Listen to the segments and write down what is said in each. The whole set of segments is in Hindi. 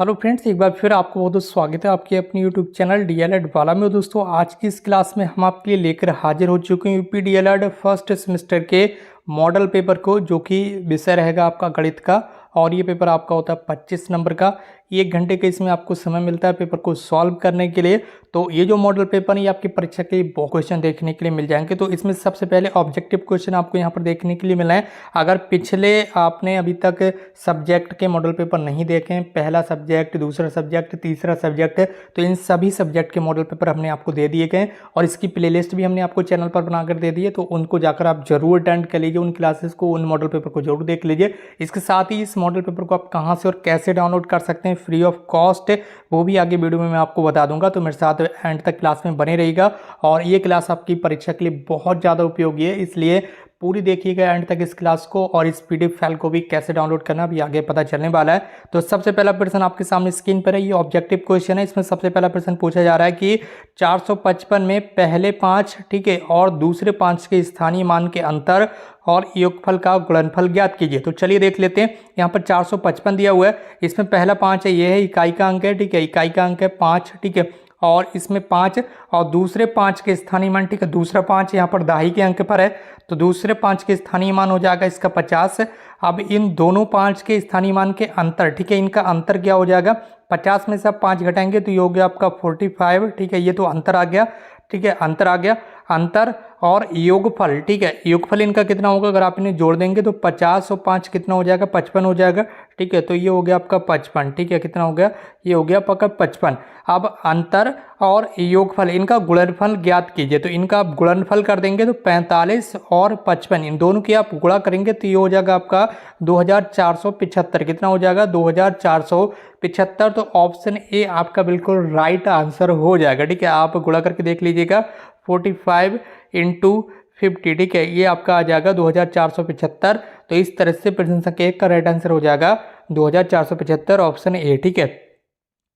हेलो फ्रेंड्स, एक बार फिर आपको बहुत बहुत स्वागत है आपके अपने यूट्यूब चैनल डीएलएड वाला में। दोस्तों, आज की इस क्लास में हम आपके लिए लेकर हाजिर हो चुके हैं यूपी डीएलएड फर्स्ट सेमेस्टर के मॉडल पेपर को, जो कि विषय रहेगा आपका गणित का। और ये पेपर आपका होता है 25 नंबर का। 1 घंटे का इसमें आपको समय मिलता है पेपर को सॉल्व करने के लिए। तो ये जो मॉडल पेपर है, ये आपकी परीक्षा के लिए बहुत क्वेश्चन देखने के लिए मिल जाएंगे। तो इसमें सबसे पहले ऑब्जेक्टिव क्वेश्चन आपको यहाँ पर देखने के लिए मिला है। अगर पिछले आपने अभी तक सब्जेक्ट के मॉडल पेपर नहीं देखे हैं, पहला सब्जेक्ट, दूसरा सब्जेक्ट, तीसरा सब्जेक्ट, तो इन सभी सब्जेक्ट के मॉडल पेपर हमने आपको दे दिए गए और इसकी प्लेलिस्ट भी हमने आपको चैनल पर बनाकर दे दी है। तो उनको जाकर आप जरूर अटेंड कर लीजिए, उन क्लासेस को, उन मॉडल पेपर को जरूर देख लीजिए। इसके साथ ही इस मॉडल पेपर को आप कहाँ से और कैसे डाउनलोड कर सकते हैं फ्री ऑफ कॉस्ट, वो भी आगे वीडियो में मैं आपको बता दूंगा। तो मेरे साथ एंड तक क्लास में बने रहिएगा। और ये क्लास आपकी परीक्षा के लिए बहुत ज़्यादा उपयोगी है, इसलिए पूरी देखिएगा एंड तक इस क्लास को। और इस पीडीएफ फाइल को भी कैसे डाउनलोड करना भी आगे पता चलने वाला है। तो सबसे पहला प्रश्न आपके सामने स्क्रीन पर है, ये ऑब्जेक्टिव क्वेश्चन है। इसमें सबसे पहला प्रश्न पूछा जा रहा है कि 455 में पहले 5, ठीक है, और दूसरे 5 के स्थानीय मान के अंतर और योगफल का गुणनफल ज्ञात कीजिए। तो चलिए देख लेते हैं। यहाँ पर 455 दिया हुआ है, इसमें पहला 5 है, ये है इकाई का अंक है, ठीक है, इकाई का अंक है 5, ठीक है, और इसमें 5 और दूसरे 5 के स्थानीय मान, ठीक है, दूसरा 5 यहाँ पर दाही के अंक पर है, तो दूसरे 5 के स्थानीय मान हो जाएगा इसका 50। अब इन दोनों 5 के स्थानीय मान के अंतर, ठीक है, इनका अंतर क्या हो जाएगा, 50 में से आप 5 घटाएंगे तो ये हो गया आपका 45, ठीक है, ये तो अंतर आ गया, ठीक है, अंतर आ गया। अंतर और योगफल, ठीक है, योगफल इनका कितना होगा, अगर आप इन्हें जोड़ देंगे तो 50 और 5 कितना हो जाएगा, 55 हो जाएगा, ठीक है, तो ये हो गया आपका 55, ठीक है, कितना हो गया, ये हो गया आपका 55। अब अंतर और योगफल, इनका गुणनफल ज्ञात कीजिए। तो इनका आप गुणनफल कर देंगे तो 45 और 55, इन दोनों की आप गुणा करेंगे तो ये हो जाएगा आपका 2475। कितना हो जाएगा, 2475। तो ऑप्शन ए आपका बिल्कुल राइट आंसर हो जाएगा, ठीक है। आप गुणा करके देख लीजिएगा, 45 इंटू 50, ठीक है, ये आपका आ जाएगा 2475। तो इस तरह से प्रश्न संख्या 1 का राइट आंसर हो जाएगा 2475, ऑप्शन ए, ठीक है।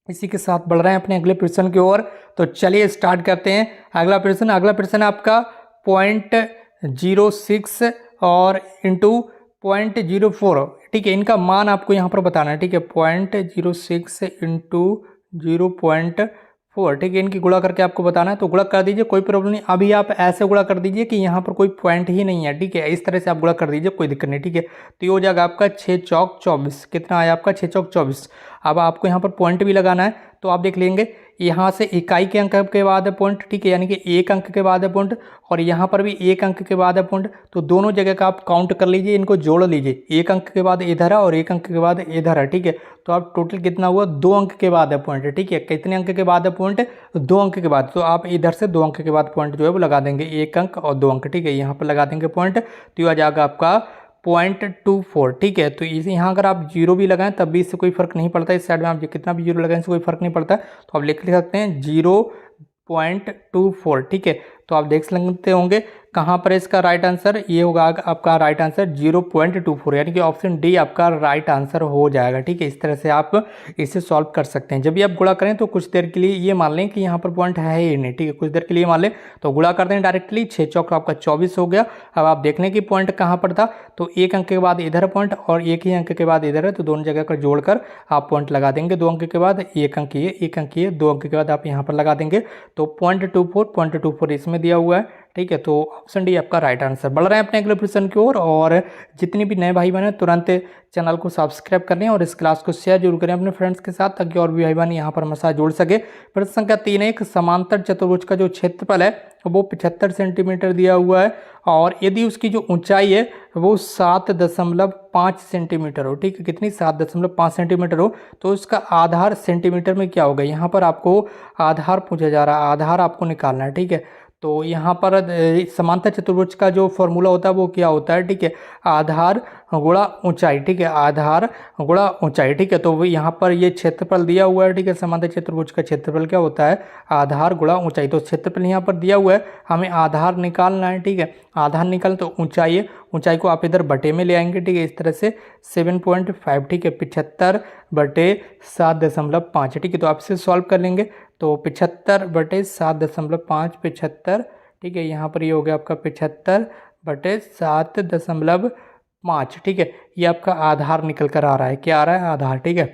इसी के साथ बढ़ रहे हैं अपने अगले प्रश्न की ओर। तो चलिए स्टार्ट करते हैं अगला प्रश्न आपका 0.06 और इंटू 0.04, ठीक है, इनका मान आपको यहाँ पर बताना है, ठीक है, 0.06 इंटू 0.4, ठीक है, इनकी गुणा करके आपको बताना है। तो गुणा कर दीजिए, कोई प्रॉब्लम नहीं। अभी आप ऐसे गुणा कर दीजिए कि यहाँ पर कोई पॉइंट ही नहीं है, ठीक है, इस तरह से आप गुणा कर दीजिए, कोई दिक्कत नहीं, ठीक है। तो ये हो जाएगा आपका 6 चौक 24, कितना आया आपका 6 चौक 24। अब आपको यहाँ पर पॉइंट भी लगाना है, तो आप देख लेंगे यहाँ से इकाई के अंक के बाद है पॉइंट, ठीक है, यानी कि 1 अंक के बाद है पॉइंट, और यहाँ पर भी 1 अंक के बाद है पॉइंट। तो दोनों जगह का आप काउंट कर लीजिए, इनको जोड़ लीजिए, 1 अंक के बाद इधर है और 1 अंक के बाद इधर है, ठीक है। तो आप टोटल कितना हुआ, 2 अंक के बाद है पॉइंट, ठीक है। कितने अंक के बाद है पॉइंट, 2 अंक के बाद। तो आप इधर से 2 अंक के बाद पॉइंट जो है वो लगा देंगे, 1 अंक और 2 अंक, ठीक है, यहाँ पर लगा देंगे पॉइंट। तो ये आ जाएगा आपका 0.24, ठीक है। तो इसे यहाँ अगर आप जीरो भी लगाएं तब भी इससे कोई फर्क नहीं पड़ता, इस साइड में आप कितना भी जीरो लगाएं इससे कोई फर्क नहीं पड़ता। तो आप लिख सकते हैं 0.24, ठीक है। तो आप देख सकते होंगे कहाँ पर इसका राइट आंसर, ये होगा आपका राइट आंसर 0.24, यानी कि ऑप्शन डी आपका राइट आंसर हो जाएगा, ठीक है। इस तरह से आप इसे सॉल्व कर सकते हैं। जब भी आप गुणा करें तो कुछ देर के लिए ये मान लें कि यहाँ पर पॉइंट है ही नहीं, ठीक है, कुछ देर के लिए मान लें। तो गुणा कर दें डायरेक्टली, 6 चौक आपका 24 हो गया। अब आप देख लें कि पॉइंट कहाँ पर था, तो 1 अंक के बाद इधर पॉइंट और 1 ही अंक के बाद इधर है, तो दोनों जगह का जोड़कर आप पॉइंट लगा देंगे। 2 अंक के बाद 1 अंक ये, 1 अंक ये, 2 अंक के बाद आप यहाँ पर लगा देंगे। तो 0.24 इसमें दिया हुआ है, ठीक है। तो ऑप्शन डी आपका राइट आंसर। बढ़ रहे हैं अपने अगले प्रश्न की ओर। और जितने भी नए भाई बहन हैं तुरंत चैनल को सब्सक्राइब कर लें और इस क्लास को शेयर जरूर करें अपने फ्रेंड्स के साथ, ताकि और भी भाई बहन यहाँ पर हमारे साथ जुड़ सके। प्रश्न संख्या 3 है, एक समांतर चतुर्भुज का जो क्षेत्रफल है वो 75 सेंटीमीटर दिया हुआ है, और यदि उसकी जो ऊंचाई है वो 7.5 सेंटीमीटर हो, ठीक है, कितनी, 7.5 सेंटीमीटर हो, तो उसका आधार सेंटीमीटर में क्या होगा। यहाँ पर आपको आधार पूछा जा रहा है, आधार आपको निकालना है, ठीक है। तो यहाँ पर समांतर चतुर्भुज का जो फॉर्मूला होता है वो क्या होता है, ठीक है, आधार गुणा ऊंचाई, ठीक है, आधार गुणा ऊंचाई, ठीक है। तो वो यहाँ पर ये क्षेत्रफल दिया हुआ है, ठीक है, समांतर चतुर्भुज का क्षेत्रफल क्या होता है, आधार गुणा ऊंचाई। तो क्षेत्रफल यहाँ पर दिया हुआ है, हमें आधार निकालना है, ठीक है, आधार निकाल तो ऊंचाई है, ऊंचाई को आप इधर बटे में ले आएंगे, ठीक है, इस तरह से 7.5, ठीक है, 75 बटे 7.5, ठीक है। तो आप इसे सॉल्व कर लेंगे, तो 75 बटे 7.5, 75, ठीक है, यहाँ पर ये हो गया आपका 75 बटे 7.5, ठीक है। ये आपका आधार निकल कर आ रहा है, क्या आ रहा है, आधार, ठीक है।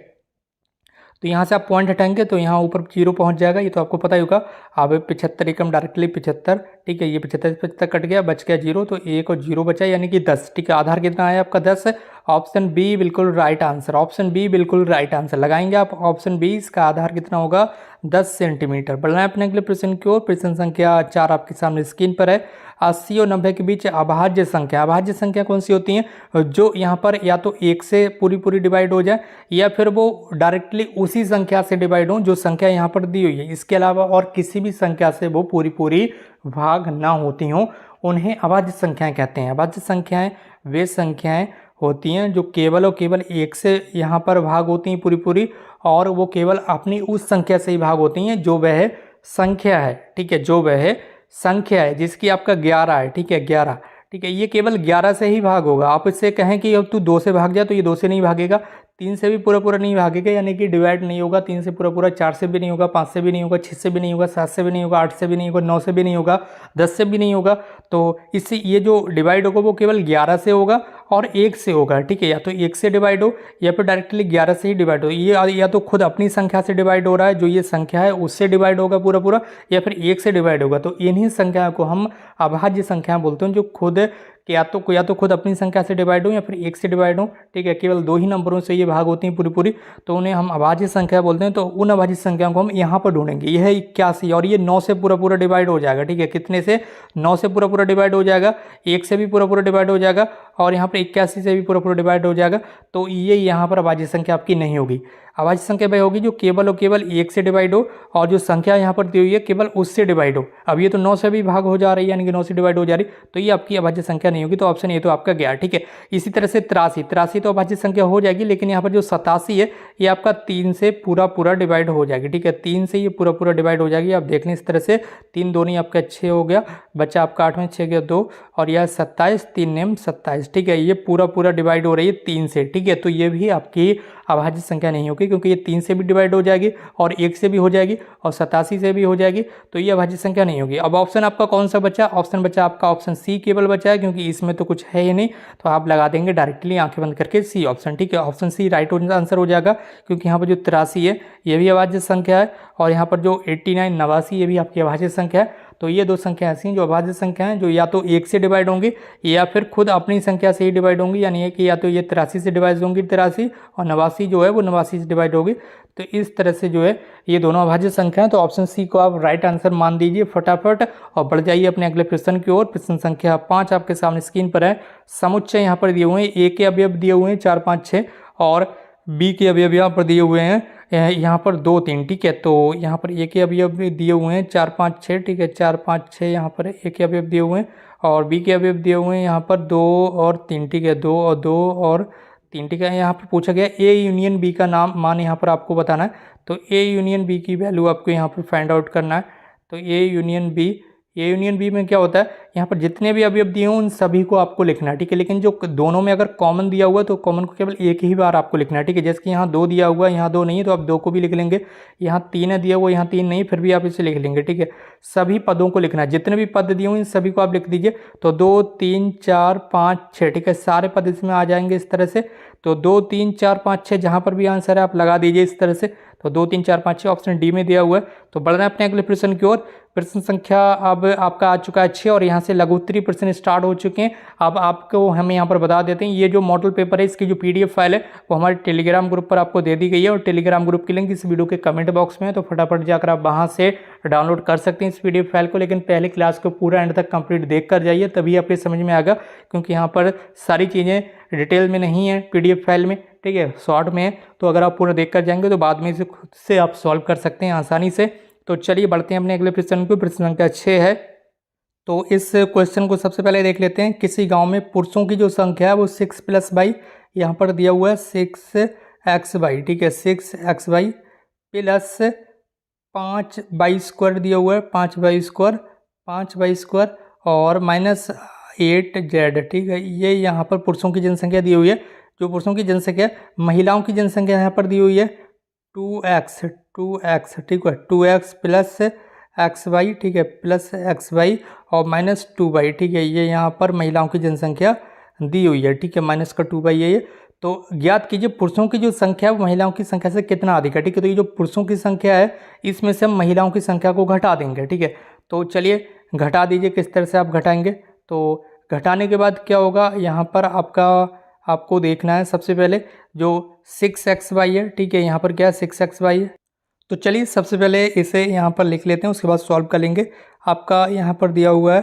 तो यहाँ से आप पॉइंट हटाएंगे तो यहाँ ऊपर 0 पहुँच जाएगा, ये तो आपको पता ही होगा। अब 75 एकम डायरेक्टली 75, ठीक है, ये 75 कट गया, बच गया 0, तो 1 और 0 बचा यानी कि 10, ठीक है। आधार कितना आया आपका 10। ऑप्शन बी बिल्कुल राइट आंसर, ऑप्शन बी बिल्कुल राइट आंसर लगाएंगे आप ऑप्शन बी। इसका आधार कितना होगा 10 सेंटीमीटर। बढ़ना है अपने अगले प्रश्न की ओर। प्रश्न संख्या 4 आपके सामने स्क्रीन पर है। 80 और 90 के बीच अभाज्य संख्या, अभाज्य संख्या कौन सी होती है जो यहाँ पर या तो 1 से पूरी डिवाइड हो जाए या फिर वो डायरेक्टली उसी संख्या से डिवाइड हो जो संख्या यहाँ पर दी हुई है, इसके अलावा और किसी भी संख्या से वो पूरी भाग ना होती हों, उन्हें अभाज्य संख्याएं कहते हैं। अभाज्य संख्याएं वे संख्याएं होती हैं जो केवल और केवल 1 से यहाँ पर भाग होती हैं पूरी, और वो केवल अपनी उस संख्या से ही भाग होती हैं जो वह संख्या है, ठीक है, जो वह संख्या है जिसकी आपका 11 है, ठीक है, 11, ठीक है, ये केवल 11 से ही भाग होगा। आप इससे कहें कि अब तू 2 से भाग जा, तो ये 2 से नहीं भागेगा, 3 से भी पूरा नहीं भागेगा, यानी कि डिवाइड नहीं होगा 3 से पूरा, 4 से भी नहीं होगा, 5 से भी नहीं होगा, 6 से भी नहीं होगा, 7 से भी नहीं होगा, 8 से भी नहीं होगा, 9 से भी नहीं होगा, 10 से भी नहीं होगा। तो इससे ये जो डिवाइड होगा वो केवल 11 से होगा और 1 से होगा, ठीक है, या तो 1 से डिवाइड हो या फिर डायरेक्टली 11 से ही डिवाइड हो। ये या तो खुद अपनी संख्या से डिवाइड हो रहा है, जो ये संख्या है उससे डिवाइड होगा पूरा, या फिर 1 से डिवाइड होगा। तो इन्हीं संख्या को हम अभाज्य संख्या बोलते हैं, जो खुद या तो खुद अपनी संख्या से डिवाइड हो या फिर 1 से डिवाइड हो, ठीक है, केवल 2 ही नंबरों से ये भाग होती हैं पूरी, तो उन्हें हम अभाज्य संख्या बोलते हैं। तो उन अभाज्य संख्याओं को हम यहाँ पर ढूंढेंगे। यह है 81 और ये 9 से पूरा डिवाइड हो जाएगा, ठीक है, कितने से 9 से पूरा डिवाइड हो जाएगा, 1 से भी पूरा डिवाइड हो जाएगा और यहाँ पर 81 से भी पूरा डिवाइड हो जाएगा। तो ये यहाँ पर अभाज्य संख्या आपकी नहीं होगी। अभाज्य संख्या वह होगी जो केवल और केवल 1 से डिवाइड हो और जो संख्या यहाँ पर दी हुई है केवल उससे डिवाइड हो। अब ये तो 9 से भी भाग हो जा रही है, यानी कि 9 से डिवाइड हो जा रही, तो ये आपकी अभाज्य संख्या नहीं होगी। तो ऑप्शन ए तो आपका गया, ठीक है। इसी तरह से 83 तो अभाज्य संख्या हो जाएगी, लेकिन यहाँ पर जो 87 है ये आपका 3 से पूरा डिवाइड हो जाएगी, ठीक है, 3 से ये पूरा डिवाइड हो जाएगी। आप देख लें इस तरह से 3 दूनी आपका 6 हो गया, बच्चा आपका 8 में 6 गया 2 और यह 27, 3 नेम 27, ठीक है, ये पूरा डिवाइड हो रही है 3 से, ठीक है। तो ये भी आपकी अभाज्य संख्या नहीं होगी क्योंकि ये 3 से भी डिवाइड हो जाएगी और 1 से भी हो जाएगी और 87 से भी हो जाएगी, तो ये अभाज्य संख्या नहीं होगी। अब ऑप्शन आपका कौन सा बचा? ऑप्शन बचा आपका ऑप्शन सी केवल बचा है, क्योंकि इसमें तो कुछ है ही नहीं, तो आप लगा देंगे डायरेक्टली आंखें बंद करके सी ऑप्शन, ठीक है। ऑप्शन सी राइट आंसर हो जाएगा, क्योंकि यहाँ पर जो 83 है ये भी अभाज्य संख्या है और यहाँ पर जो 89 89 ये भी आपकी अभाज्य संख्या है। तो ये दो संख्या ऐसी हैं जो अभाज्य संख्या हैं, जो या तो 1 से डिवाइड होंगी या फिर खुद अपनी संख्या से ही डिवाइड होंगी, यानी है कि या तो ये 83 से डिवाइड होंगी 83 और 89 जो है वो 89 से डिवाइड होगी। तो इस तरह से जो है ये दोनों अभाज्य संख्या हैं। तो ऑप्शन सी को आप राइट आंसर मान दीजिए फटाफट और बढ़ जाइए अपने अगले प्रश्न की ओर। प्रश्न संख्या 5 आपके सामने स्क्रीन पर है। समुच्चय यहाँ पर दिए हुए हैं, ए के अवयव दिए हुए हैं 4 5 6 और बी के अवयव यहाँ पर दिए हुए हैं यहाँ पर 2 3, ठीक है। तो यहाँ पर ए के अवयव भी दिए हुए हैं 4 5 6, ठीक है, 4 5 6 यहाँ पर ए के अवयव दिए हुए हैं और बी के अवयव दिए हुए हैं यहाँ पर 2 और 3, ठीक है, 2 और 3, ठीक है। यहाँ पर पूछा गया ए यूनियन बी का मान यहाँ पर आपको बताना है। तो ए यूनियन बी की वैल्यू आपको यहाँ पर फाइंड आउट करना है। तो ए यूनियन बी में क्या होता है, यहाँ पर जितने भी अवयव दिए हों उन सभी को आपको लिखना है, ठीक है। लेकिन जो दोनों में अगर कॉमन दिया हुआ है तो कॉमन को केवल एक ही बार आपको लिखना है, ठीक है। जैसे कि यहाँ 2 दिया हुआ है, यहाँ 2 नहीं है तो आप 2 को भी लिख लेंगे। यहाँ 3 है दिया हुआ, यहाँ 3 नहीं, फिर भी आप इसे लिख लेंगे, ठीक है। सभी पदों को लिखना है, जितने भी पद दिए हुए इन सभी को आप लिख दीजिए। तो 2 3 4 5 6, ठीक है, सारे पद इसमें आ जाएंगे इस तरह से। तो 2 3 4 5 6 जहाँ पर भी आंसर है आप लगा दीजिए इस तरह से। तो 2 3 4 5 6 ऑप्शन डी में दिया हुआ है। तो बढ़ना है अपने अगले प्रश्न की ओर। प्रश्न संख्या अब आपका आ चुका है 6 और यहाँ से लघु उत्तरीय प्रश्न स्टार्ट हो चुके हैं। अब आपको हम यहाँ पर बता देते हैं, ये जो मॉडल पेपर है इसकी जो PDF फाइल है वो हमारे टेलीग्राम ग्रुप पर आपको दे दी गई है और टेलीग्राम ग्रुप की लिंक इस वीडियो के कमेंट बॉक्स में है। तो फटाफट जाकर आप वहाँ से डाउनलोड कर सकते हैं इस PDF फाइल को, लेकिन पहले क्लास को पूरा एंड तक कंप्लीट देख कर जाइए, तभी आपके समझ में आएगा, क्योंकि यहाँ पर सारी चीज़ें डिटेल में नहीं है PDF फाइल में, ठीक है, शॉर्ट में है। तो अगर आप पूरा देख कर जाएंगे तो बाद में इसे खुद से आप सॉल्व कर सकते हैं आसानी से। तो चलिए बढ़ते हैं अपने अगले प्रश्न को। प्रश्न संख्या 6 है। तो इस क्वेश्चन को सबसे पहले देख लेते हैं। किसी गांव में पुरुषों की जो संख्या है वो 6 + y, यहाँ पर दिया हुआ है 6xy, ठीक है, 6xy प्लस 5y² दिया हुआ है, 5y² और -8z, ठीक है। ये यहाँ पर पुरुषों की जनसंख्या दी हुई है। जो पुरुषों की जनसंख्या, महिलाओं की जनसंख्या यहाँ पर दी हुई है 2x, ठीक है, 2x प्लस xy, ठीक है, प्लस xy और -2y, ठीक है। ये यहाँ पर महिलाओं की जनसंख्या दी हुई है, ठीक है, माइनस का 2y है ये। तो ज्ञात कीजिए पुरुषों की जो संख्या है वो महिलाओं की संख्या से कितना अधिक है। ठीक है, तो ये जो पुरुषों की संख्या है इसमें से हम महिलाओं की संख्या को घटा देंगे। ठीक है, तो चलिए घटा दीजिए। किस तरह से आप घटाएंगे, तो घटाने के बाद क्या होगा, यहाँ पर आपको देखना है सबसे पहले जो 6xy है। ठीक है, यहाँ पर क्या है 6xy है। तो चलिए सबसे पहले इसे यहाँ पर लिख लेते हैं, उसके बाद सॉल्व कर लेंगे। आपका यहाँ पर दिया हुआ है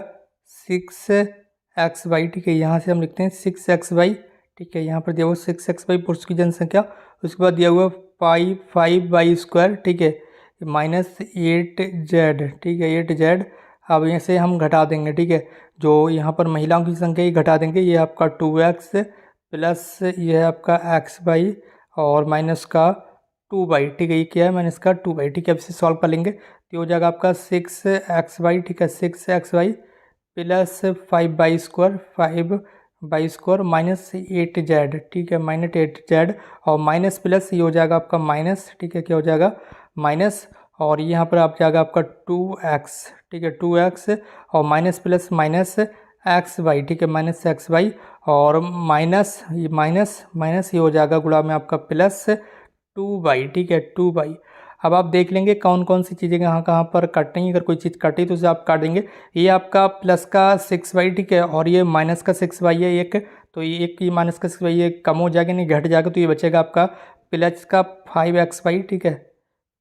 6xy। ठीक है, यहाँ से हम लिखते हैं 6xy। ठीक है, यहाँ पर दिया हुआ 6xy पुरुष की जनसंख्या। उसके बाद दिया हुआ 5y²। ठीक है, -8z। ठीक है, 8z। अब यहाँ से हम घटा देंगे। ठीक है, जो यहाँ पर महिलाओं की संख्या ये घटा देंगे। ये आपका 2x प्लस ये है आपका xy और माइनस का 2y। ठीक है, ये क्या है माइनस का 2y। ठीक है, अब इसे सॉल्व कर लेंगे तो हो जाएगा आपका 6xy। ठीक है, 6xy plus 5y² minus 8z। ठीक है, -8z और माइनस प्लस ये हो जाएगा आपका माइनस। ठीक है, क्या हो जाएगा माइनस, और यहाँ पर आप जाएगा आपका 2x। ठीक है, 2x और माइनस प्लस माइनस xy। ठीक है, -xy और माइनस ये हो जाएगा गुणा में आपका प्लस 2y। ठीक है, 2y। अब आप देख लेंगे कौन कौन सी चीज़ें कहाँ पर कटेंगी। अगर कोई चीज़ कटी तो उसे आप काट देंगे। ये आपका प्लस का 6y। ठीक है, और ये माइनस का 6y है एक, तो ये एक ये माइनस का 6y ये कम हो जाएगा, नहीं घट जाएगा, तो ये बचेगा आपका प्लस का 5xy। ठीक है,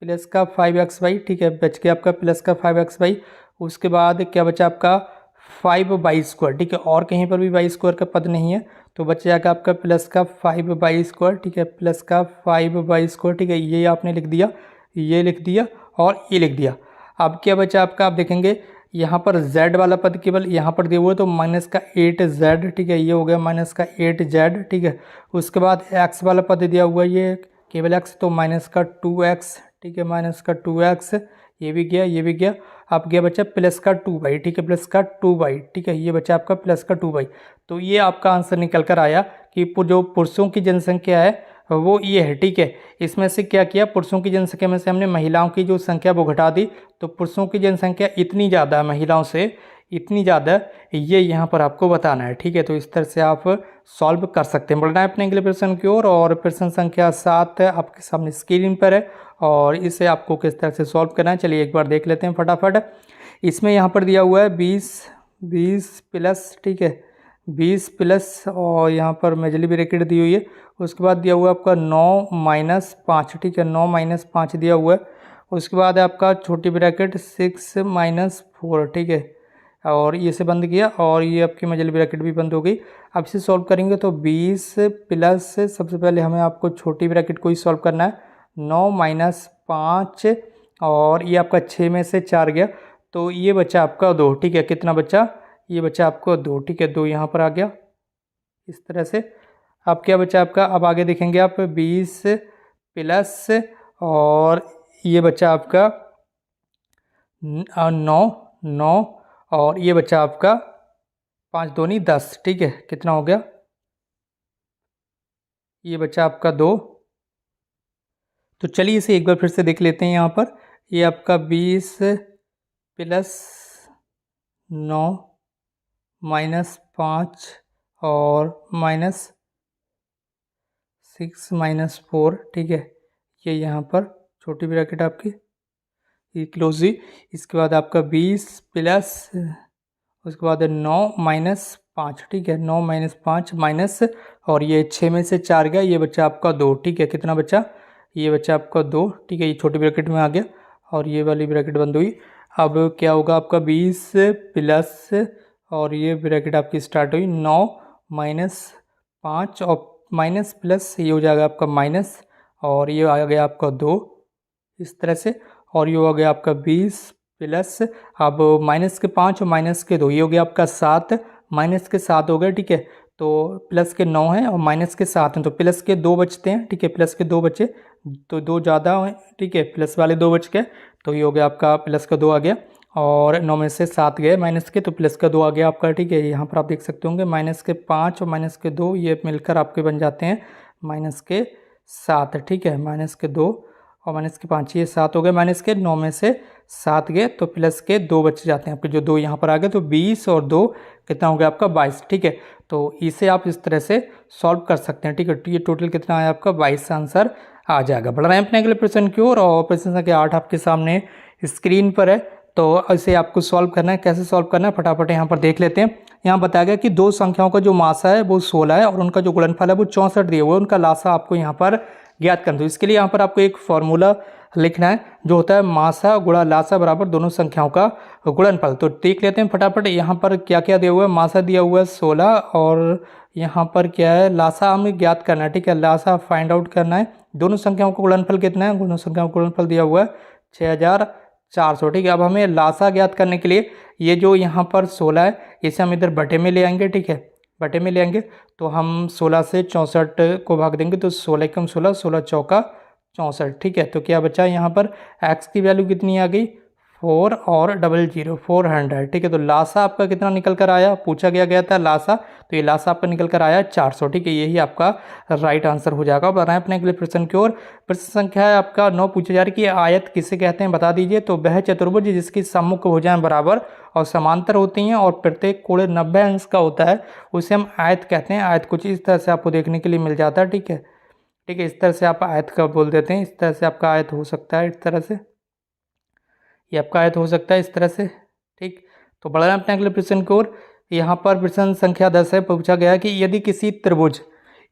प्लस का 5xy। ठीक है, बच गया आपका प्लस का 5xy। उसके बाद क्या बचा आपका 5y²। ठीक है, और कहीं पर भी y² का पद नहीं है, तो बच जाएगा आपका प्लस का 5y²। ठीक है, प्लस का 5y²। ठीक है, ये आपने लिख दिया, ये लिख दिया और ये लिख दिया। अब क्या बचा आपका, आप देखेंगे यहाँ पर z वाला पद केवल यहाँ पर दिया हुआ है, तो माइनस का 8z। ठीक है, ये हो गया माइनस का 8z। ठीक है, उसके बाद x वाला पद दिया हुआ है ये केवल x, तो माइनस का 2x। ठीक है, माइनस का 2x, ये भी गया, ये भी गया। अब गया बचा प्लस का 2y। ठीक है, प्लस का 2y। ठीक है, ये बचा आपका प्लस का 2y। तो ये आपका आंसर निकल कर आया कि जो पुरुषों की जनसंख्या है वो ये है। ठीक है, इसमें से क्या किया, पुरुषों की जनसंख्या में से हमने महिलाओं की जो संख्या वो घटा दी, तो पुरुषों की जनसंख्या इतनी ज़्यादा है महिलाओं से, इतनी ज़्यादा, ये यहाँ पर आपको बताना है। ठीक है, तो इस तरह से आप सॉल्व कर सकते हैं। बढ़ना है अपने अगले प्रश्न की ओर, और प्रश्न संख्या 7 आपके सामने स्क्रीन पर है, और इसे आपको किस तरह से सॉल्व करना है चलिए एक बार देख लेते हैं फटाफट। इसमें यहाँ पर दिया हुआ है 20 प्लस। ठीक है, 20 प्लस और यहाँ पर मेजली ब्रैकेट दी हुई है। उसके बाद दिया हुआ है आपका 9-5। ठीक है, 9-5 दिया हुआ है। उसके बाद है आपका छोटी ब्रैकेट 6-4। ठीक है, और ये से बंद किया, और ये आपकी मेजली ब्रैकेट भी बंद हो गई। अब इसे सॉल्व करेंगे तो 20 प्लस, सबसे पहले हमें आपको छोटी ब्रैकेट को ही सॉल्व करना है, 9-5 और ये आपका 6 में से 4 गया, तो ये बचा आपका 2। ठीक है, कितना बचा, ये बचा आपको 2। ठीक है, 2 यहाँ पर आ गया इस तरह से। अब क्या बचा आपका, अब आगे देखेंगे आप 20 प्लस और ये बचा आपका 9 और ये बचा आपका 5 दूनी 10। ठीक है, कितना हो गया, ये बचा आपका 2। तो चलिए इसे एक बार फिर से देख लेते हैं। यहाँ पर ये आपका 20 प्लस 9-5 और -6-4। ठीक है, ये यहाँ पर छोटी ब्रैकेट आपकी ये क्लोज हुई। इसके बाद आपका 20 प्लस, उसके बाद 9-5। ठीक है, 9-5 माइनस, और ये 6 में से 4 गया, ये बचा आपका 2। ठीक है, कितना बचा, ये बचा आपका 2। ठीक है, ये छोटी ब्रैकेट में आ गया और ये वाली ब्रैकेट बंद हुई। अब क्या होगा आपका 20 प्लस और ये ब्रैकेट आपकी स्टार्ट हुई 9-5 और माइनस प्लस, ये हो जाएगा आपका माइनस, और ये आ गया आपका 2 इस तरह से, और ये हो गया आपका 20 प्लस, अब माइनस के 5 और माइनस के 2, ये हो गया आपका 7, माइनस के 7 हो गए। ठीक है, तो प्लस के 9 हैं और माइनस के 7 हैं, तो प्लस के 2 बचते हैं। ठीक है, प्लस के 2 बचे, तो 2 ज़्यादा हैं। ठीक है, प्लस वाले 2 बच गए, तो ये हो गया आपका प्लस का 2 आ गया, और 9 में से 7 गए माइनस के, तो प्लस का 2 आ गया आपका। ठीक है, यहाँ पर आप देख सकते होंगे माइनस के 5 और माइनस के 2 ये मिलकर आपके बन जाते हैं -7। ठीक है, -2 और माइनस के 5, ये 7 हो गए, माइनस के 9 में से 7 गए तो प्लस के 2 बच जाते हैं आपके, जो 2 यहाँ पर आ गए, तो 20 और 2 कितना हो गया आपका 22। ठीक है, तो इसे आप इस तरह से सॉल्व कर सकते हैं। ठीक है, तो ये टोटल कितना आया आपका 22 आंसर आ जाएगा। बढ़ रहे हैं अपने अगले प्रश्न की ओर, और प्रश्न संख्या 8 आपके सामने स्क्रीन पर है। तो इसे आपको सॉल्व करना है, कैसे सॉल्व करना है फटाफट यहाँ पर देख लेते हैं। यहाँ बताया गया कि दो संख्याओं का जो मासा है वो 16 है और उनका जो गुणनफल है वो 64 दिए हुए, उनका लासा आपको यहाँ पर ज्ञात करना। तो इसके लिए यहाँ पर आपको एक फॉर्मूला लिखना है जो होता है मासा गुणा लासा बराबर दोनों संख्याओं का गुणनफल। तो देख लेते हैं फटाफट यहाँ पर क्या क्या दिया हुआ है। मासा दिया हुआ है 16 और यहाँ पर क्या है लासा हमें ज्ञात करना है। ठीक है, लासा फाइंड आउट करना है। दोनों संख्याओं का गुणनफल कितना है, दोनों संख्याओं का गुणनफल दिया हुआ है 6400। ठीक है, अब हमें लासा ज्ञात करने के लिए ये जो यहाँ पर 16 है इसे हम इधर बटे में ले आएंगे। ठीक है, बटे में ले आएंगे तो हम 16 से 64 को भाग देंगे तो 16 कम 16, 16 चौका 64। ठीक है, तो क्या बचा यहाँ पर x की वैल्यू कितनी आ गई 4 और 00 400। ठीक है, तो लासा आपका कितना निकल कर आया, पूछा गया था लासा, तो ये लासा आपका निकल कर आया 400। ठीक है, यही आपका राइट आंसर हो जाएगा। बढ़ रहे हैं अपने अगले प्रश्न की ओर। प्रश्न संख्या है आपका 9, पूछा जा रहा है कि आयत किसे कहते हैं बता दीजिए। तो वह चतुर्भुज जिसकी सम्मुख भुजाएं बराबर और समांतर होती हैं और प्रत्येक कोण 90 अंश का होता है उसे हम आयत कहते हैं। आयत कुछ इस तरह से आपको देखने के लिए मिल जाता है। ठीक है, ठीक है, इस तरह से आप आयत का बोल देते हैं, इस तरह से आपका आयत हो सकता है, इस तरह से ये आपका आयत हो सकता है इस तरह से। ठीक, तो बढ़ रहे हैं अपने अगले प्रश्न की ओर। यहाँ पर प्रश्न संख्या 10 है, पूछा गया कि यदि किसी त्रिभुज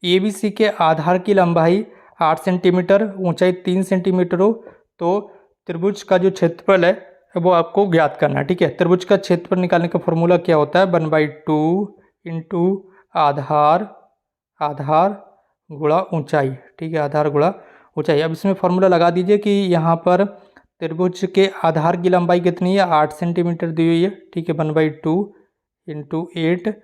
ABC के आधार की लंबाई 8 सेंटीमीटर, ऊंचाई 3 सेंटीमीटर हो तो त्रिभुज का जो क्षेत्रफल है वो आपको ज्ञात करना है। ठीक है, त्रिभुज का क्षेत्रफल निकालने का फॉर्मूला क्या होता है 1/2 इंटू आधार गुणा ऊंचाई। ठीक है, आधार गुणा ऊंचाई। अब इसमें फॉर्मूला लगा दीजिए कि यहाँ पर त्रिभुज के आधार की लंबाई कितनी है 8 सेंटीमीटर दी हुई है। ठीक है, 1/2 इंटू 8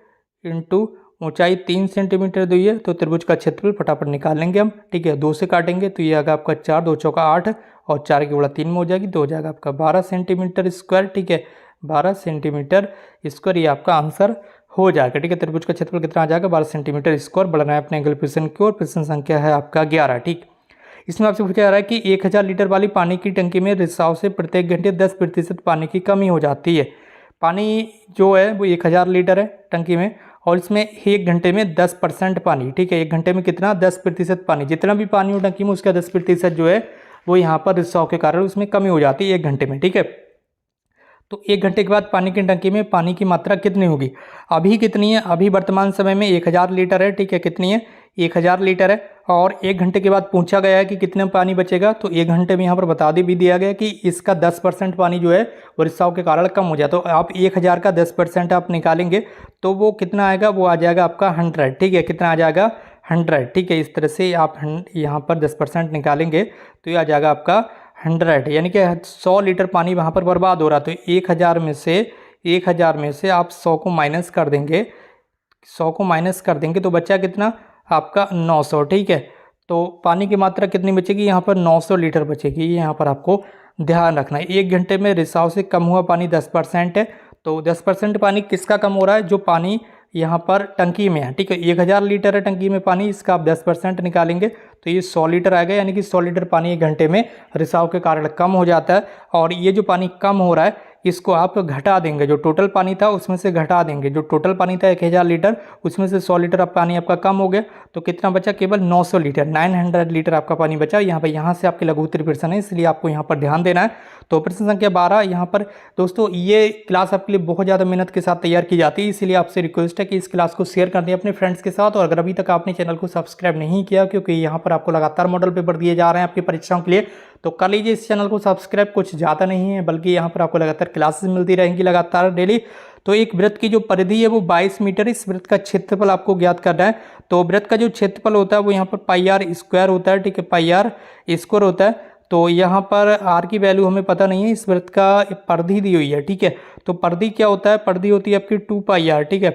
इंटू ऊंचाई 3 सेंटीमीटर दी हुई है, तो त्रिभुज का क्षेत्रफल फटाफट निकाल लेंगे हम। ठीक है, 2 से काटेंगे तो ये आएगा आपका 4, 2 चौका 8 और 4 की गुणा 3 में हो जाएगी, तो हो जाएगा आपका 12 सेंटीमीटर स्क्वायर। ठीक है, 12 सेंटीमीटर स्क्वायर ये आपका आंसर हो जाएगा। ठीक है, त्रिभुज का क्षेत्रफल कितना आ जाएगा 12 सेंटीमीटर स्क्वायर। बढ़ना है अपने अगले प्रश्न की ओर। प्रश्न संख्या है आपका 11। ठीक, इसमें आपसे पूछा जा रहा है कि 1000 लीटर वाली पानी की टंकी में रिसाव से प्रत्येक घंटे 10% पानी की कमी हो जाती है। पानी जो है वो 1000 लीटर है टंकी में और इसमें 1 घंटे में 10% पानी। ठीक है, 1 घंटे में कितना 10% पानी, जितना भी पानी हो टंकी में उसका 10% जो है वो यहाँ पर रिसाव के कारण उसमें कमी हो जाती है 1 घंटे में। ठीक है, तो 1 घंटे के बाद पानी की टंकी में पानी की मात्रा कितनी होगी, अभी कितनी है, अभी वर्तमान समय में 1000 लीटर है। ठीक है, कितनी है 1000 लीटर है और 1 घंटे के बाद पूछा गया है कि कितने पानी बचेगा, तो 1 घंटे में यहाँ पर बता भी दिया गया कि इसका 10% पानी जो है वो रिसाव के कारण कम हो जाए। तो आप 1000 का 10% आप निकालेंगे तो वो कितना आएगा, वो आ जाएगा आपका 100। ठीक है, कितना आ जाएगा 100। ठीक है, इस तरह से आप यहाँ पर 10% निकालेंगे तो ये आ जाएगा आपका 100, यानी कि 100 लीटर पानी वहाँ पर बर्बाद हो रहा है। तो 1000 में से आप 100 को माइनस कर देंगे, 100 को माइनस कर देंगे तो बचा कितना आपका 900। ठीक है, तो पानी की मात्रा कितनी बचेगी यहाँ पर 900 लीटर बचेगी। यहाँ पर आपको ध्यान रखना है। 1 घंटे में रिसाव से कम हुआ पानी 10% है, तो 10% पानी किसका कम हो रहा है, जो पानी यहाँ पर टंकी में है। ठीक है, 1000 लीटर है टंकी में पानी, इसका आप 10% निकालेंगे तो ये 100 लीटर आएगा, यानी कि 100 लीटर पानी 1 घंटे में रिसाव के कारण कम हो जाता है। और ये जो पानी कम हो रहा है इसको आप घटा देंगे, जो टोटल पानी था उसमें से घटा देंगे। जो टोटल पानी था 1000 लीटर उसमें से 100 लीटर पानी आपका कम हो गया, तो कितना बचा केवल 900 लीटर, 900 लीटर आपका पानी बचा। यहाँ से आपके लघु उत्तरीय प्रश्न है, इसलिए आपको यहाँ पर ध्यान देना है। तो प्रश्न संख्या 12 यहाँ पर दोस्तों, ये क्लास आपके लिए बहुत ज़्यादा मेहनत के साथ तैयार की जाती है, इसीलिए आपसे रिक्वेस्ट है कि इस क्लास को शेयर कर दें अपने फ्रेंड्स के साथ। और अगर अभी तक आपने चैनल को सब्सक्राइब नहीं किया, क्योंकि यहाँ पर आपको लगातार मॉडल पेपर दिए जा रहे हैं आपकी परीक्षाओं के लिए, तो कर लीजिए इस चैनल को सब्सक्राइब। कुछ ज़्यादा नहीं है, बल्कि यहाँ पर आपको लगातार क्लासेस मिलती रहेंगी लगातार डेली। तो एक वृत्त की जो परिधि है वो 22 मीटर, इस वृत्त का क्षेत्रफल आपको ज्ञात करना है। तो वृत्त का जो क्षेत्रफल होता है वो यहाँ पर पाई आर स्क्वायर होता है। ठीक है, पाई आर स्क्वायर होता है। तो यहाँ पर आर की वैल्यू हमें पता नहीं है, इस वृत्त का परिधि दी हुई है। ठीक है, तो परिधि क्या होता है, परिधि होती है आपकी 2 पाई आर। ठीक है,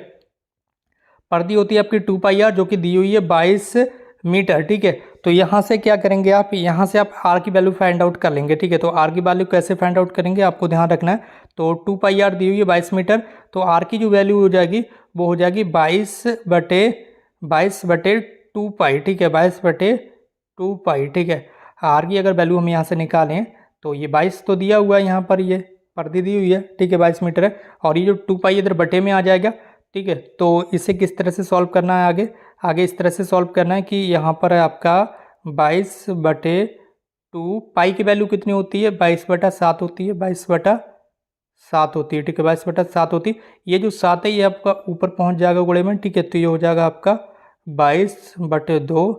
परिधि होती है आपकी 2 पाई आर जो कि दी हुई है 22 मीटर। ठीक है, तो यहाँ से क्या करेंगे आप, यहाँ से आप आर की वैल्यू फाइंड आउट कर लेंगे। ठीक है, तो आर की वैल्यू कैसे फाइंड आउट करेंगे आपको ध्यान रखना है। तो 2 पाई आर दी हुई है 22 मीटर, तो आर की जो वैल्यू हो जाएगी वो हो जाएगी 22/2 पाई। ठीक है, 22/2 पाई। ठीक है, आर की अगर वैल्यू हम यहाँ से निकालें तो ये 22 तो दिया हुआ है, यहाँ पर ये परिधि दी हुई है, ठीक है, 22 मीटर है। और ये जो 2 पाई इधर बटे में आ जाएगा, ठीक है। तो इसे किस तरह से सॉल्व करना है आगे, आगे इस तरह से सॉल्व करना है कि यहाँ पर है आपका 22/2, पाई की वैल्यू कितनी होती है, 22/7 होती है, 22/7 होती है, ठीक है, 22/7 होती है। ये जो 7 है ये आपका ऊपर पहुँच जाएगा गुणे में, ठीक है। तो ये हो जाएगा आपका 22/2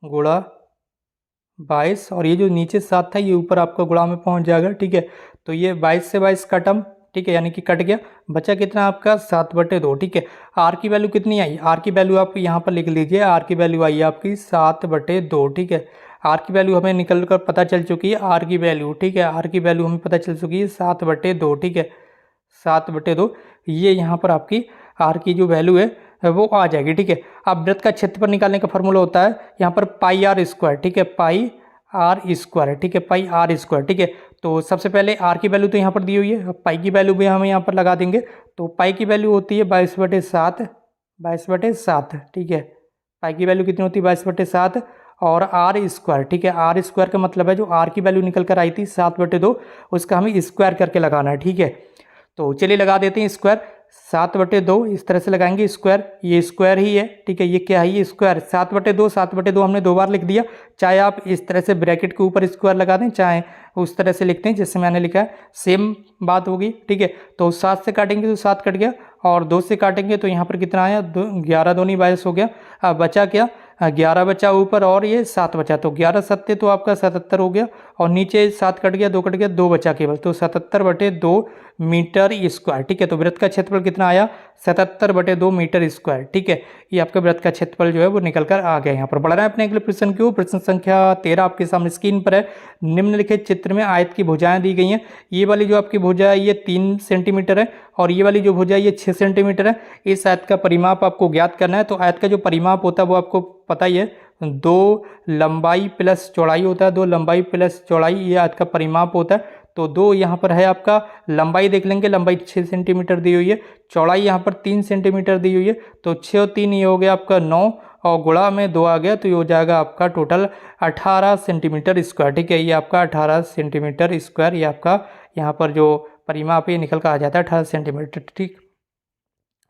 गुणा 22, और ये जो नीचे 7 था ये ऊपर आपका गुणा में पहुंच जाएगा, ठीक है। तो ये 22 से 22 का टर्म, ठीक है, यानी कि कट गया, बचा कितना आपका 7/2, ठीक है। आर की वैल्यू कितनी आई, आर की वैल्यू आप यहाँ पर लिख लीजिए, आर की वैल्यू आई है आपकी 7/2, ठीक है। आर की वैल्यू हमें निकल कर पता चल चुकी है, आर की वैल्यू, ठीक है, आर की वैल्यू हमें पता चल चुकी है 7/2, ठीक है, 7/2। ये यहाँ पर आपकी आर की जो वैल्यू है वो आ जाएगी, ठीक है। अब वृत्त का क्षेत्रफल निकालने का फॉर्मूला होता है यहाँ पर पाई आर स्क्वायर, ठीक है, पाई आर स्क्वायर, ठीक है, पाई आर स्क्वायर, ठीक है। तो सबसे पहले आर की वैल्यू तो यहाँ पर दी हुई है, अब पाई की वैल्यू भी हम यहाँ पर लगा देंगे। तो पाई की वैल्यू होती है 22/7, 22/7, ठीक है। पाई की वैल्यू कितनी होती है 22/7, और आर स्क्वायर, ठीक है, आर स्क्वायर का मतलब है जो आर की वैल्यू निकल कर आई थी 7/2, उसका हमें स्क्वायर करके लगाना है, ठीक है। तो चलिए लगा देते हैं स्क्वायर, 7/2 इस तरह से लगाएंगे स्क्वायर, ये स्क्वायर ही है, ठीक है, ये क्या है, ये स्क्वायर, 7/2 हमने 2 बार लिख दिया। चाहे आप इस तरह से ब्रैकेट के ऊपर स्क्वायर लगा दें, चाहे उस तरह से लिखते हैं जैसे मैंने लिखा है, सेम बात होगी, ठीक है। तो 7 से काटेंगे तो 7 कट गया, और 2 से काटेंगे तो यहाँ पर कितना आया, 11 दूनी 22 हो गया। अब बचा क्या, 11 बचा ऊपर और ये 7 बचा, तो 11 7 तो आपका 77 हो गया, और नीचे 7 कट गया, 2 कट गया, 2 बचा केवल, तो 77/2 मीटर स्क्वायर, ठीक है। तो वृत्त का क्षेत्रफल कितना आया, 77/2 मीटर स्क्वायर, ठीक है। ये आपका वृत्त का क्षेत्रफल जो है वो निकल कर आ गया। यहाँ पर बढ़ रहा है अपने अगले प्रश्न की ओर। प्रश्न संख्या 13 आपके सामने स्क्रीन पर है। निम्नलिखित चित्र में आयत की भुजाएं दी गई हैं। ये वाली जो आपकी भुजा है ये 3 सेंटीमीटर है, और ये वाली जो भुजा है ये 6 सेंटीमीटर है। इस आयत का परिमाप आपको ज्ञात करना है। तो आयत का जो परिमाप होता है वो आपको पता ही है, 2 लंबाई प्लस चौड़ाई होता है, 2 लंबाई प्लस चौड़ाई, ये आयत का परिमाप होता है। तो 2 यहाँ पर है आपका, लंबाई देख लेंगे, लंबाई 6 सेंटीमीटर दी हुई है, चौड़ाई यहाँ पर 3 सेंटीमीटर दी हुई है, तो 6 और 3 ये हो गया आपका 9, और गुणा में 2 आ गया, तो ये हो जाएगा आपका टोटल 18 सेंटीमीटर स्क्वायर, ठीक है। ये आपका 18 सेंटीमीटर स्क्वायर, ये आपका यहाँ पर जो परिमाप है निकल कर आ जाता है 18 सेंटीमीटर, ठीक।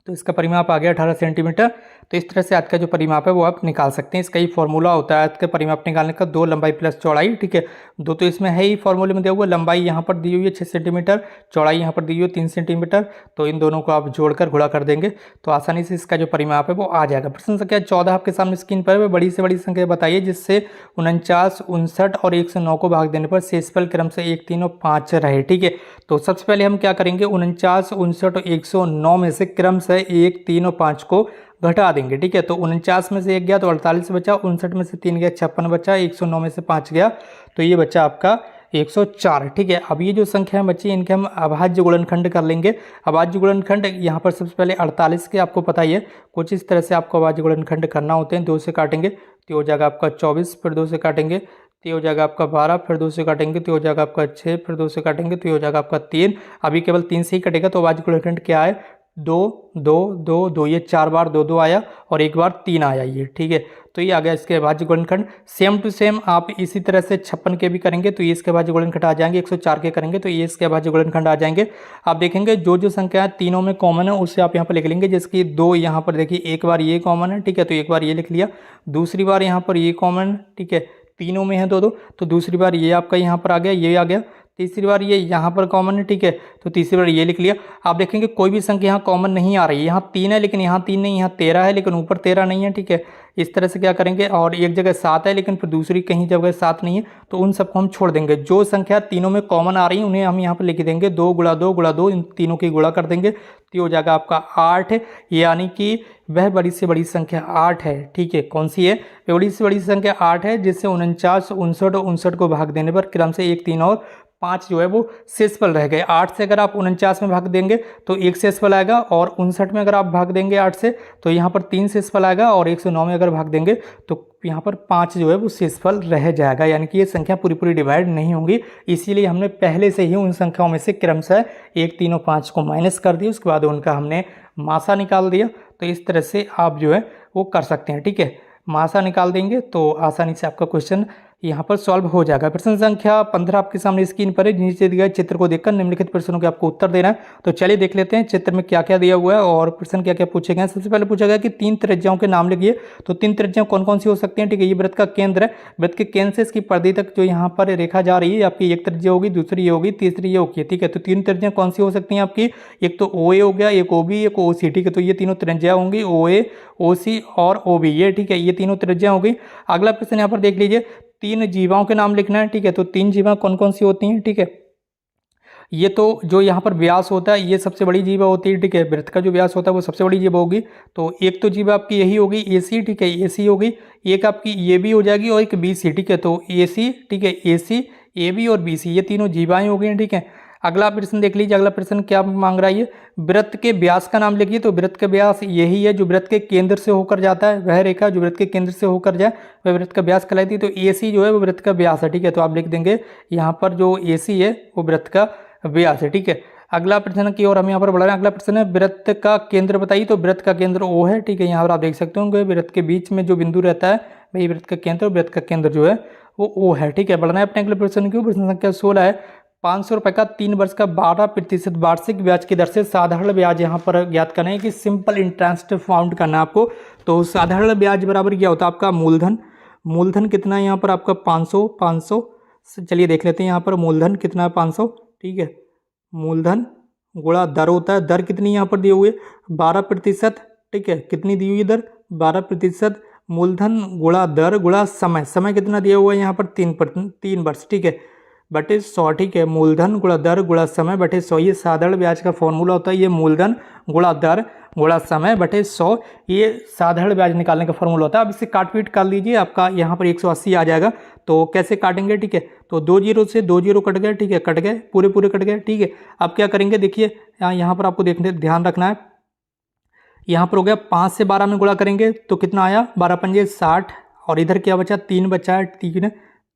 तो इसका परिमाप आ गया 18 सेंटीमीटर। तो इस तरह से आयत का जो परिमाप है वो आप निकाल सकते हैं। इसका ही फॉर्मूला होता है आयत के परिमाप निकालने का, 2 लंबाई प्लस चौड़ाई, ठीक है। 2 तो इसमें है ही फॉर्मूले में दिया हुआ, लंबाई यहाँ पर दी हुई है 6 सेंटीमीटर, चौड़ाई यहाँ पर दी हुई है 3 सेंटीमीटर। तो इन दोनों को आप जोड़कर गुणा कर देंगे तो आसानी से इसका जो परिमाप है वो आ जाएगा। प्रश्न संख्या 14 आपके सामने स्क्रीन पर है। बड़ी से बड़ी संख्या बताइए जिससे 49, 59 और 109 को भाग देने पर शेषफल क्रम से 1, 3 और 5 रहे, ठीक है। तो सबसे पहले हम क्या करेंगे, 49, 59 और 109 में से क्रम से 1, 3 और 5 को घटा देंगे, ठीक है। तो 49 में से 1 गया तो 48 बचा, 59 में से 3 गया 56 बचा, 109 में से 5 गया तो ये बचा आपका 104, ठीक है। अब ये जो संख्या बची इनके हम अभाज्य गुणनखंड कर लेंगे। अभाज्य गुणनखंड यहाँ पर सबसे पहले 48 के आपको पता ही है, कुछ इस तरह से आपको अभाज्य गुणनखंड करना होते हैं। 2 से काटेंगे तो हो जाएगा आपका 24, फिर 2 से काटेंगे तो हो जाएगा आपका 12, फिर 2 से काटेंगे तो हो जाएगा आपका 6, फिर 2 से काटेंगे तो हो जाएगा आपका 3। अभी केवल 3 से ही कटेगा तो अभाज्य गुणनखंड क्या है, 2, 2, 2, 2, ये 4 बार 2, 2 आया और 1 बार 3 आया ये, ठीक है। तो ये आ गया इसके अभाज्य गुणनखंड। सेम टू सेम आप इसी तरह से 56 के भी करेंगे तो ये इसके अभाज्य गुणनखंड आ जाएंगे। 104 के करेंगे तो ये इसके अभाज्य गुणनखंड आ जाएंगे। आप देखेंगे जो जो संख्या तीनों में कॉमन है उससे आप यहाँ पर लिख लेंगे, जिसकी 2 यहाँ पर देखिए, एक बार ये कॉमन है, ठीक है, तो एक बार ये लिख लिया, दूसरी बार यहाँ पर ये कॉमन, ठीक है, तीनों में है 2, 2, तो दूसरी बार ये आपका यहाँ पर आ गया, ये आ गया, तीसरी बार ये यहाँ पर कॉमन है, ठीक है, तो तीसरी बार ये लिख लिया। आप देखेंगे कोई भी संख्या यहाँ कॉमन नहीं आ रही है, यहाँ 3 है लेकिन यहाँ 3 नहीं, यहाँ 13 है लेकिन ऊपर 13 नहीं है, ठीक है। इस तरह से क्या करेंगे, और एक जगह 7 है लेकिन फिर दूसरी कहीं जगह 7 नहीं है, तो उन सबको हम छोड़ देंगे। जो संख्या तीनों में कॉमन आ रही है उन्हें हम यहाँ पर लिख देंगे 2 गुणा 2 गुणा 2, इन तीनों की गुणा कर देंगे तो हो जाएगा आपका 8, यानी कि वह बड़ी से बड़ी संख्या 8 है, ठीक है। कौन सी है, बड़ी से बड़ी संख्या 8 है जिससे 49, 59 और 59 को भाग देने पर क्रम से 1, 3 और 5 जो है वो शेषफल रह गए। 8 से अगर आप 49 में भाग देंगे तो 1 शेषफल आएगा, और 59 में अगर आप भाग देंगे 8 से तो यहाँ पर 3 शेषफल आएगा, और 109 में अगर भाग देंगे तो यहाँ पर 5 जो है वो शेषफल रह जाएगा, यानी कि ये संख्या पूरी पूरी डिवाइड नहीं होंगी। इसीलिए हमने पहले से ही उन संख्याओं में से क्रमशः 1, 3 और 5 को माइनस कर दिया, उसके बाद उनका हमने मासा निकाल दिया। तो इस तरह से आप जो है वो कर सकते हैं, ठीक है। मासा निकाल देंगे तो आसानी से आपका क्वेश्चन यहाँ पर सॉल्व हो जाएगा। प्रश्न संख्या 15 आपके सामने स्क्रीन पर है। नीचे दिए गए चित्र को देखकर निम्नलिखित प्रश्नों के आपको उत्तर देना है। तो चलिए देख लेते हैं चित्र में क्या क्या दिया हुआ है और प्रश्न क्या क्या पूछे गए हैं। सबसे पहले पूछा गया कि 3 त्रिज्याओं के नाम लिखिए। तो 3 त्रिज्याएं कौन कौन सी हो सकती हैं, ठीक है। ये वृत्त का केंद्र है, वृत्त के केंद्र से इसकी परिधि तक जो यहाँ पर रेखा जा रही है आपकी, एक त्रिज्या होगी, दूसरी ये होगी, तीसरी ये होगी, ठीक है। तो 3 त्रिज्याएं कौन सी हो सकती हैं आपकी, एक तो OA हो गया, एक OB, एक OC, ठीक है। तो ये तीनों त्रिज्याएं होंगी OA, OC और OB, ये ठीक है, ये तीनों त्रिज्याएं हो गई। अगला प्रश्न यहाँ पर देख लीजिए, 3 जीवाओं के नाम लिखना है, ठीक है। तो 3 जीवा कौन कौन सी होती हैं, ठीक है। ये तो जो यहाँ पर व्यास होता है ये सबसे बड़ी जीवा होती है, ठीक है। वृत्त का जो व्यास होता है वो सबसे बड़ी जीवा होगी। तो एक तो जीवा आपकी यही होगी AC, ठीक है, AC होगी। एक आपकी AB हो जाएगी और एक BC, ठीक है। तो AC, ठीक है, AC, AB और BC, ये तीनों जीवाएं हो गई, ठीक है। अगला प्रश्न देख लीजिए, अगला प्रश्न क्या मांग रहा है ये, वृत्त के व्यास का नाम लिखिए। तो वृत्त का व्यास यही है जो वृत्त के केंद्र से होकर जाता है, वह रेखा जो वृत्त के केंद्र से होकर जाए वह वृत्त का व्यास कहलाती है। तो AC जो है वो वृत्त का व्यास है, ठीक है। तो आप लिख देंगे यहाँ पर जो AC है वो वृत्त का व्यास है, ठीक है। अगला प्रश्न की ओर हम यहाँ पर बढ़ रहे हैं। अगला प्रश्न है वृत्त का केंद्र बताइए। तो वृत्त का केंद्र O है, ठीक है। यहाँ पर आप देख सकते होंगे वृत्त के बीच में जो बिंदु रहता है वही वृत्त का केंद्र, वृत्त का केंद्र जो है वो O है, ठीक है। बढ़ना है अपने अगले प्रश्न की। प्रश्न संख्या 16 है, 500 रुपये का 3 वर्ष का 12% वार्षिक ब्याज की दर से साधारण ब्याज यहाँ पर ज्ञात करना है कि सिंपल इंटरेस्ट फाउंड करना है आपको। तो साधारण ब्याज बराबर क्या होता है आपका मूलधन। मूलधन कितना है यहाँ पर आपका 500। चलिए देख लेते हैं यहाँ पर मूलधन कितना है 500, ठीक है। मूलधन गुणा दर होता है, दर कितनी यहाँ पर दी हुई है 12%, ठीक है। कितनी दी हुई दर 12%। मूलधन गुणा दर गुणा समय, समय कितना दिया हुआ है यहाँ पर 3 वर्ष, ठीक है, बटे 100, ठीक है। मूलधन गुणा दर गुणा समय बटे 100, ये साधारण ब्याज का फॉर्मूला होता है। ये मूलधन गुणा दर गुणा समय बटे 100, ये साधारण ब्याज निकालने का फॉर्मूला होता है। अब इसे काट पीट कर लीजिए, आपका यहाँ पर 180 आ जाएगा। तो कैसे काटेंगे, ठीक है। तो 2 जीरो से 2 जीरो कट गए, ठीक है, कट गए, पूरे पूरे कट गए, ठीक है। अब क्या करेंगे देखिए, यहाँ पर आपको देखने ध्यान रखना है। यहाँ पर हो गया 5 से 12 में गुणा करेंगे तो कितना आया 12 पंजे 60, और इधर क्या बचा 3 बचा है, ठीक है।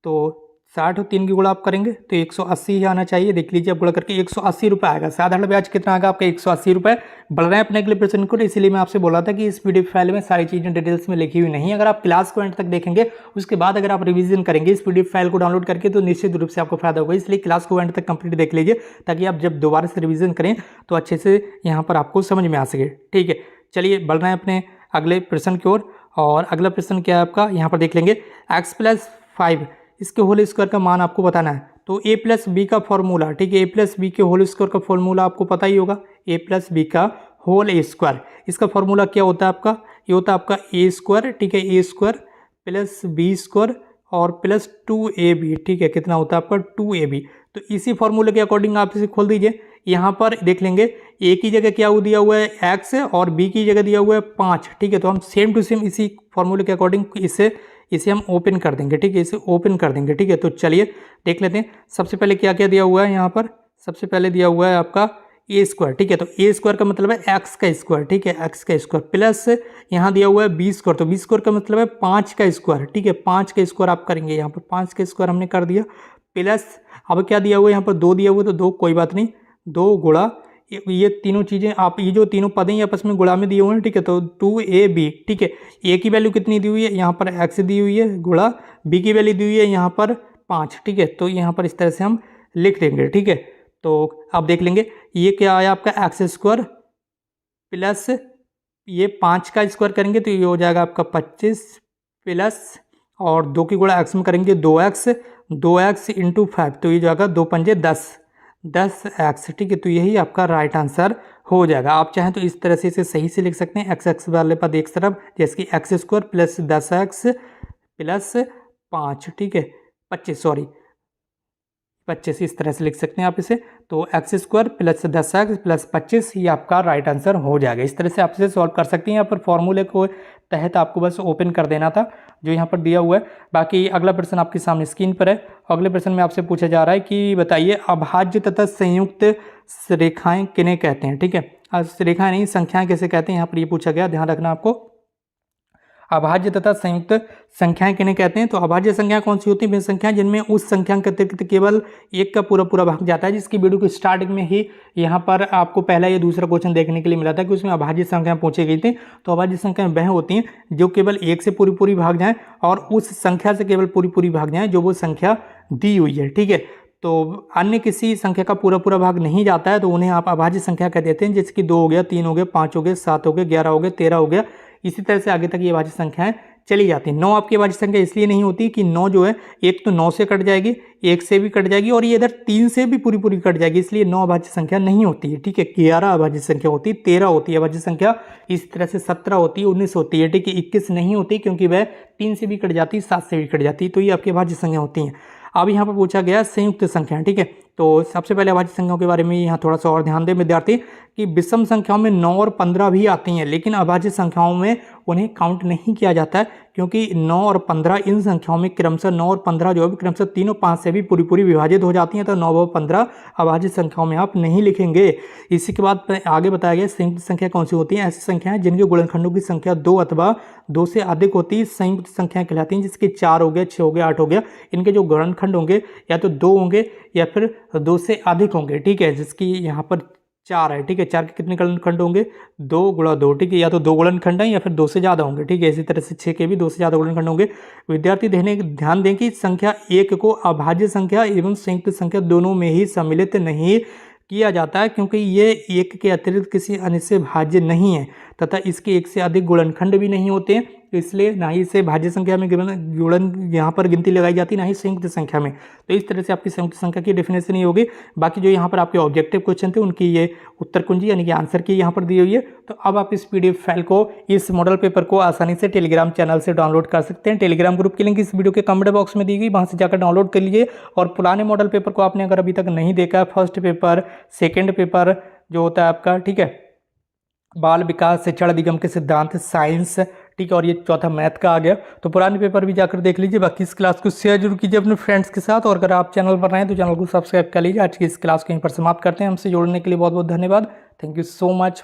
तो 60 और 3 की गुणा आप करेंगे तो 180 ही आना चाहिए। देख लीजिए आप गुणा करके 180 रुपये आएगा। साधारण ब्याज कितना आएगा आपका 180 रुपये। बढ़ रहे हैं अपने अगले प्रश्न को, इसीलिए मैं आपसे बोला था कि इस PDF फाइल में सारी चीज़ें डिटेल्स में लिखी हुई नहीं है। अगर आप क्लास को एंड तक देखेंगे उसके बाद अगर आप रिवीजन करेंगे इस PDF फाइल को डाउनलोड करके तो निश्चित रूप से आपको फायदा होगा। इसलिए क्लास को एंड तक कंप्लीट देख लीजिए ताकि आप जब दोबारा से रिवीजन करें तो अच्छे से यहाँ पर आपको समझ में आ सके, ठीक है। चलिए बढ़ रहे हैं अपने अगले प्रश्न की ओर। और अगला प्रश्न क्या है आपका, यहाँ पर देख लेंगे x+5 इसके होल स्क्वायर का मान आपको बताना है। तो a+b का फॉर्मूला, ठीक है, a+b के होल स्क्वायर का फॉर्मूला आपको पता ही होगा, a+b का होल स्क्वायर। इसका फॉर्मूला क्या होता है आपका, ये होता है आपका a², ठीक है, a² प्लस b² और प्लस 2ab, ठीक है। कितना होता है आपका 2ab। तो इसी फॉर्मूले के अकॉर्डिंग आप इसे खोल दीजिए। यहाँ पर देख लेंगे a की जगह क्या दिया हुआ है x और b की जगह दिया हुआ है 5, ठीक है। तो हम सेम टू सेम इसी फॉर्मूले के अकॉर्डिंग इसे हम ओपन कर देंगे, ठीक है, इसे ओपन कर देंगे, ठीक है। तो चलिए देख लेते हैं। सबसे पहले क्या क्या दिया हुआ है यहाँ पर, सबसे पहले दिया हुआ है आपका a², ठीक है। तो a² का मतलब है x का स्क्वायर, ठीक है, x का स्क्वायर प्लस यहाँ दिया हुआ है b², तो b² का मतलब है 5 का स्क्वायर, ठीक है। 5 का स्क्वायर आप करेंगे, यहाँ पर 5 का स्क्वायर हमने कर दिया, प्लस अब क्या दिया हुआ है यहाँ पर 2 दिया हुआ है, तो 2 कोई बात नहीं, 2 गुणा ये तीनों चीज़ें आप ये जो तीनों पदें ही आपस में गुणा में दिए हुए हैं, ठीक है। तो 2ab, ठीक है, a की वैल्यू कितनी दी हुई है यहाँ पर x दी हुई है गुणा b की वैल्यू दी हुई है यहाँ पर 5, ठीक है। तो यहाँ पर इस तरह से हम लिख देंगे, ठीक है। तो आप देख लेंगे ये क्या आया आपका x² प्लस ये 5 का स्क्वायर करेंगे तो ये हो जाएगा आपका 25 प्लस और 2 की गुणा x में करेंगे 2x इंटू 5, तो ये जाएगा 2 पंजे 10x, ठीक है। तो यही आपका राइट आंसर हो जाएगा। आप चाहें तो इस तरह से इसे सही से लिख सकते हैं, x वाले पद एक तरफ, जैसे कि x² प्लस 10x प्लस 5, ठीक है, 25 इस तरह से लिख सकते हैं आप इसे। तो x² प्लस 10x प्लस 25 ये आपका राइट आंसर हो जाएगा। इस तरह से आप इसे सॉल्व कर सकते हैं। यहाँ पर फॉर्मूले को तहत आपको बस ओपन कर देना था जो यहाँ पर दिया हुआ है। बाकी अगला प्रश्न आपके सामने स्क्रीन पर है। अगले प्रश्न में आपसे पूछा जा रहा है कि बताइए अभाज्य तथा संयुक्त रेखाएं किन्हें कहते हैं, ठीक है। रेखाएं नहीं, संख्याएं कैसे कहते हैं, यहाँ पर ये पूछा गया, ध्यान रखना आपको। अभाज्य तथा संयुक्त संख्याएं किन्हें कहते हैं? तो अभाज्य संख्या कौन सी होती है? वे संख्याएं जिनमें उस संख्या के अतिरिक्त केवल एक का पूरा पूरा भाग जाता है, जिसकी वीडियो की स्टार्टिंग में ही यहाँ पर आपको पहला या दूसरा क्वेश्चन देखने के लिए मिला था कि उसमें अभाज्य संख्याएं पूछी गई थी। तो अभाज्य संख्याएं वह होती हैं जो केवल एक से पूरी पूरी भाग जाएं और उस संख्या से केवल पूरी पूरी भाग जाएं जो वो संख्या दी हुई है, ठीक है। तो अन्य किसी संख्या का पूरा पूरा भाग नहीं जाता है तो उन्हें आप अभाज्य संख्या कह देते हैं, जैसे कि 2 हो गया, 3 हो गया, 5 हो गया, 7 हो गया, 11 हो गया, 13 हो गया, इसी तरह से आगे तक ये अभाज्य संख्याएं चली जाती है। 9 आपकी अभाज्य संख्या इसलिए नहीं होती कि 9 जो है एक तो 9 से कट जाएगी, 1 से भी कट जाएगी और ये इधर 3 से भी पूरी पूरी कट जाएगी, इसलिए 9 अभाज्य संख्या नहीं होती है, ठीक है। 11 अभाज्य संख्या होती है, 13 होती है अभाज्य संख्या, इस तरह से 17 होती है, 19 होती है, ठीक है। 21 नहीं होती क्योंकि वह 3 से भी कट जाती है, 7 से भी कट जाती है, तो ये आपकी अभाज्य संख्या होती हैं। अब यहाँ पर पूछा गया संयुक्त संख्या, ठीक है। तो सबसे पहले अभाज्य संख्याओं के बारे में यहाँ थोड़ा सा और ध्यान दें विद्यार्थी कि विषम संख्याओं में 9 और 15 भी आती हैं, लेकिन अभाज्य संख्याओं में उन्हें काउंट नहीं किया जाता है क्योंकि 9 और 15 इन संख्याओं में क्रमशः 9 और 15 जो है क्रमशः 3 और 5 से भी पूरी पूरी विभाजित हो जाती हैं, तो 9 और 15 अभाज्य संख्याओं में आप नहीं लिखेंगे। इसी के बाद आगे बताया गया संयुक्त संख्या कौन सी होती है? ऐसी संख्याएं जिनके गुणनखंडों की संख्या 2 अथवा 2 से अधिक होती है संयुक्त संख्याएं कहलाती हैं, जिसके 4 हो गया, 6 हो गया, 8 हो गया, इनके जो गुणनखंड होंगे या तो 2 होंगे या फिर 2 से अधिक होंगे, ठीक है। जिसकी यहाँ पर 4 है, ठीक है। 4 के कितने गुणनखंड होंगे? 2 गुणा 2, ठीक है। या तो 2 गुणनखंड हैं या फिर 2 से ज़्यादा होंगे, ठीक है। इसी तरह से 6 के भी 2 से ज़्यादा गुणनखंड होंगे। विद्यार्थी ध्यान दें कि संख्या 1 को अभाज्य संख्या एवं संयुक्त संख्या दोनों में ही सम्मिलित नहीं किया जाता है क्योंकि ये 1 के अतिरिक्त किसी अन्य से भाज्य नहीं है तथा इसके 1 से अधिक गुणनखंड भी नहीं होते हैं, इसलिए ना ही इसे भाज्य संख्या में गुणन यहाँ पर गिनती लगाई जाती, ना ही संयुक्त संख्या में। तो इस तरह से आपकी संयुक्त संख्या की डेफिनेशन ही होगी। बाकी जो यहाँ पर आपके ऑब्जेक्टिव क्वेश्चन थे उनकी ये उत्तर कुंजी यानी कि आंसर की यहाँ पर दी हुई है। तो अब आप इस PDF फाइल को, इस मॉडल पेपर को आसानी से टेलीग्राम चैनल से डाउनलोड कर सकते हैं। टेलीग्राम ग्रुप की लिंक इस वीडियो के कमेंट बॉक्स में दी गई, वहाँ से जाकर डाउनलोड कर लीजिए। और पुराने मॉडल पेपर को आपने अगर अभी तक नहीं देखा, फर्स्ट पेपर, सेकेंड पेपर जो होता है आपका, ठीक है, बाल विकास, शिक्षण अधिगम के सिद्धांत, साइंस, ठीक है, और ये चौथा मैथ का आ गया, तो पुराने पेपर भी जाकर देख लीजिए। बाकी इस क्लास को शेयर जरूर कीजिए अपने फ्रेंड्स के साथ और अगर आप चैनल पर रहें तो चैनल को सब्सक्राइब कर लीजिए। आज की इस क्लास को यहीं पर समाप्त करते हैं। हमसे जोड़ने के लिए बहुत बहुत धन्यवाद। Thank you so much.